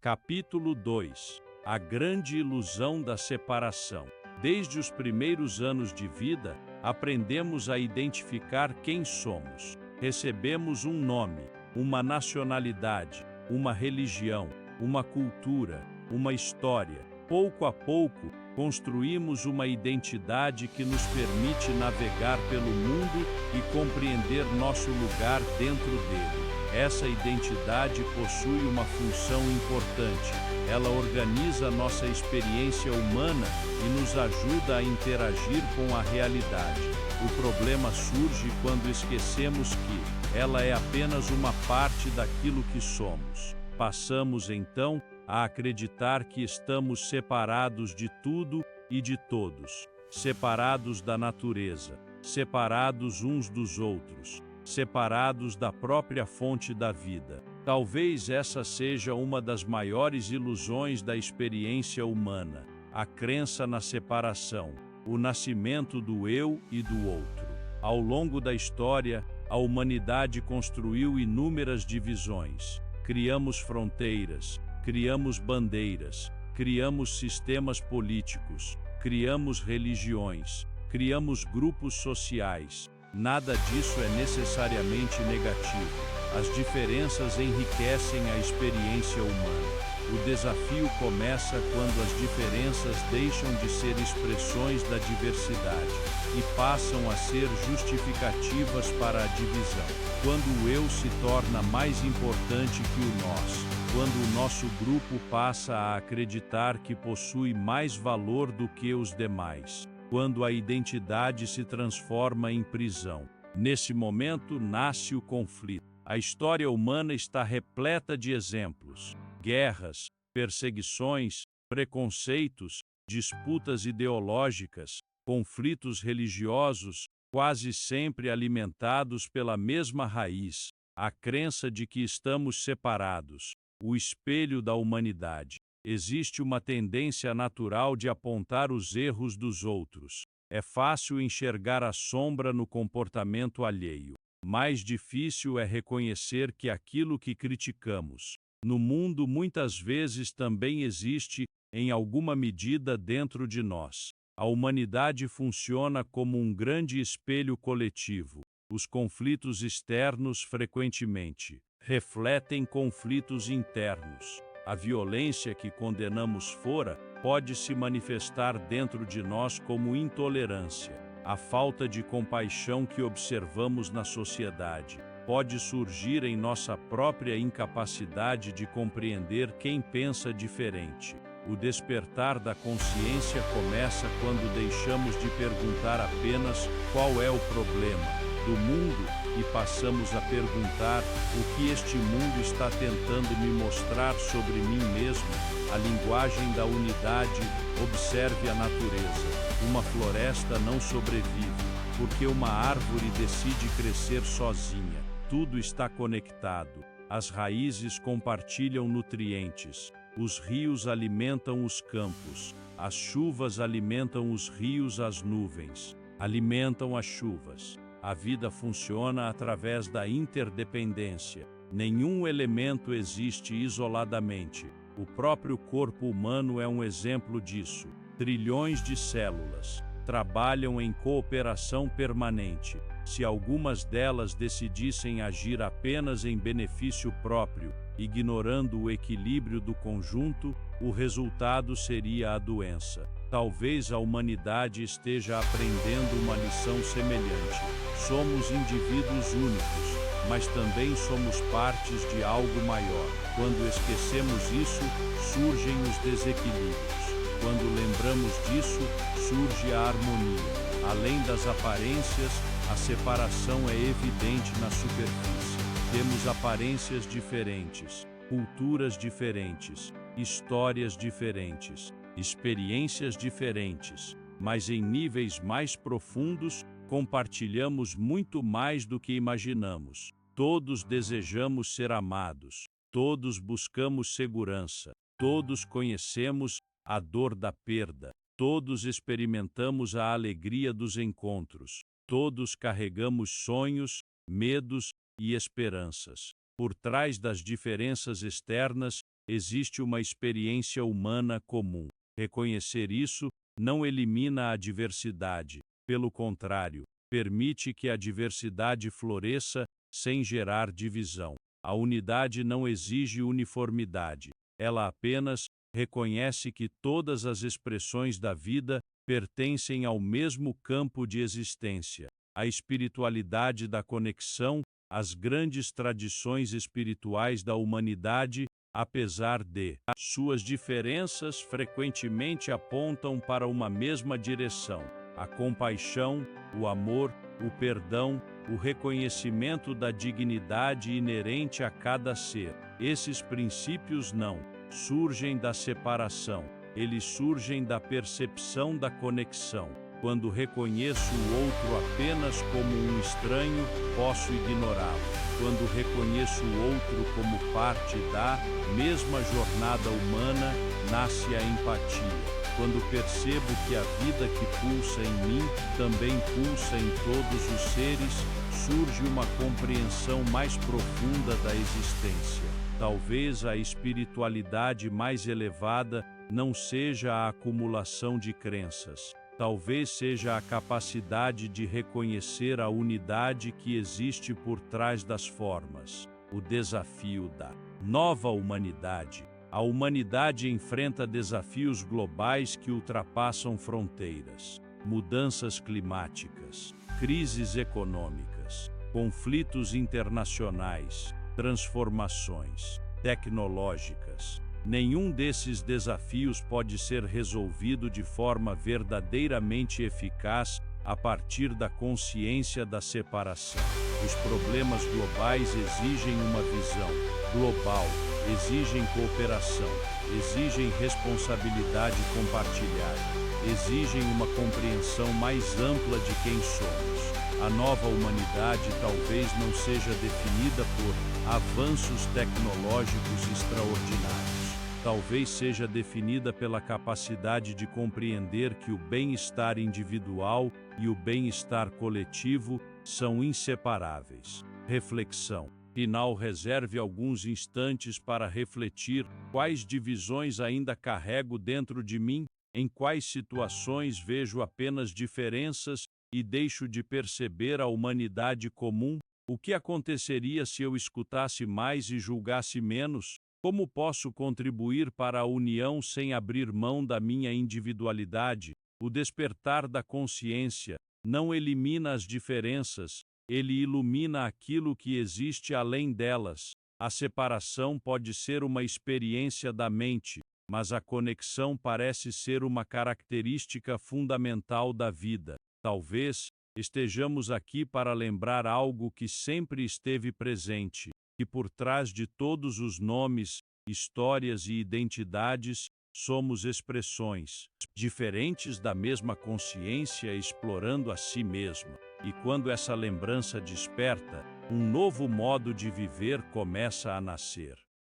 Capítulo 2 A grande ilusão da separação. Desde os primeiros anos de vida, aprendemos a identificar quem somos. Recebemos um nome, uma nacionalidade, uma religião, uma cultura, uma história. Pouco a pouco, construímos uma identidade que nos permite navegar pelo mundo e compreender nosso lugar dentro dele. Essa identidade possui uma função importante. Ela organiza nossa experiência humana e nos ajuda a interagir com a realidade. O problema surge quando esquecemos que ela é apenas uma parte daquilo que somos. Passamos, então, a acreditar que estamos separados de tudo e de todos, separados da natureza, separados uns dos outros, separados da própria fonte da vida. Talvez essa seja uma das maiores ilusões da experiência humana, a crença na separação, o nascimento do eu e do outro. Ao longo da história, a humanidade construiu inúmeras divisões. Criamos fronteiras, criamos bandeiras, criamos sistemas políticos, criamos religiões, criamos grupos sociais. Nada disso é necessariamente negativo. As diferenças enriquecem a experiência humana. O desafio começa quando as diferenças deixam de ser expressões da diversidade e passam a ser justificativas para a divisão. Quando o eu se torna mais importante que o nós, quando o nosso grupo passa a acreditar que possui mais valor do que os demais, quando a identidade se transforma em prisão. Nesse momento nasce o conflito. A história humana está repleta de exemplos: guerras, perseguições, preconceitos, disputas ideológicas, conflitos religiosos, quase sempre alimentados pela mesma raiz, a crença de que estamos separados, o espelho da humanidade. Existe uma tendência natural de apontar os erros dos outros. É fácil enxergar a sombra no comportamento alheio. Mais difícil é reconhecer que aquilo que criticamos no mundo muitas vezes também existe, em alguma medida, dentro de nós. A humanidade funciona como um grande espelho coletivo. Os conflitos externos frequentemente refletem conflitos internos. A violência que condenamos fora pode se manifestar dentro de nós como intolerância. A falta de compaixão que observamos na sociedade pode surgir em nossa própria incapacidade de compreender quem pensa diferente. O despertar da consciência começa quando deixamos de perguntar apenas qual é o problema do mundo e passamos a perguntar o que este mundo está tentando me mostrar sobre mim mesmo. A linguagem da unidade. Observe a natureza. Uma floresta não sobrevive porque uma árvore decide crescer sozinha. Tudo está conectado. As raízes compartilham nutrientes. Os rios alimentam os campos. As chuvas alimentam os rios, as nuvens alimentam as chuvas. A vida funciona através da interdependência. Nenhum elemento existe isoladamente. O próprio corpo humano é um exemplo disso. Trilhões de células trabalham em cooperação permanente. Se algumas delas decidissem agir apenas em benefício próprio, ignorando o equilíbrio do conjunto, o resultado seria a doença. Talvez a humanidade esteja aprendendo uma lição semelhante. Somos indivíduos únicos, mas também somos partes de algo maior. Quando esquecemos isso, surgem os desequilíbrios. Quando lembramos disso, surge a harmonia. Além das aparências, a separação é evidente na superfície. Temos aparências diferentes, culturas diferentes, histórias diferentes, experiências diferentes, mas em níveis mais profundos, compartilhamos muito mais do que imaginamos. Todos desejamos ser amados, todos buscamos segurança, todos conhecemos a dor da perda, todos experimentamos a alegria dos encontros, todos carregamos sonhos, medos e esperanças. Por trás das diferenças externas, existe uma experiência humana comum. Reconhecer isso não elimina a diversidade, pelo contrário, permite que a diversidade floresça sem gerar divisão. A unidade não exige uniformidade, ela apenas reconhece que todas as expressões da vida pertencem ao mesmo campo de existência. A espiritualidade da conexão, as grandes tradições espirituais da humanidade, apesar de suas diferenças, frequentemente apontam para uma mesma direção: a compaixão, o amor, o perdão, o reconhecimento da dignidade inerente a cada ser. Esses princípios não surgem da separação, eles surgem da percepção da conexão. Quando reconheço o outro apenas como um estranho, posso ignorá-lo. Quando reconheço o outro como parte da mesma jornada humana, nasce a empatia. Quando percebo que a vida que pulsa em mim também pulsa em todos os seres, surge uma compreensão mais profunda da existência. Talvez a espiritualidade mais elevada não seja a acumulação de crenças. Talvez seja a capacidade de reconhecer a unidade que existe por trás das formas. O desafio da nova humanidade. A humanidade enfrenta desafios globais que ultrapassam fronteiras. Mudanças climáticas, crises econômicas, conflitos internacionais, transformações tecnológicas. Nenhum desses desafios pode ser resolvido de forma verdadeiramente eficaz a partir da consciência da separação. Os problemas globais exigem uma visão global, exigem cooperação, exigem responsabilidade compartilhada, exigem uma compreensão mais ampla de quem somos. A nova humanidade talvez não seja definida por avanços tecnológicos extraordinários. Talvez seja definida pela capacidade de compreender que o bem-estar individual e o bem-estar coletivo são inseparáveis. Reflexão final: reserve alguns instantes para refletir quais divisões ainda carrego dentro de mim, em quais situações vejo apenas diferenças e deixo de perceber a humanidade comum. O que aconteceria se eu escutasse mais e julgasse menos? Como posso contribuir para a união sem abrir mão da minha individualidade? O despertar da consciência não elimina as diferenças, ele ilumina aquilo que existe além delas. A separação pode ser uma experiência da mente, mas a conexão parece ser uma característica fundamental da vida. Talvez estejamos aqui para lembrar algo que sempre esteve presente, que por trás de todos os nomes, histórias e identidades, somos expressões diferentes da mesma consciência explorando a si mesma. E quando essa lembrança desperta, um novo modo de viver começa a nascer.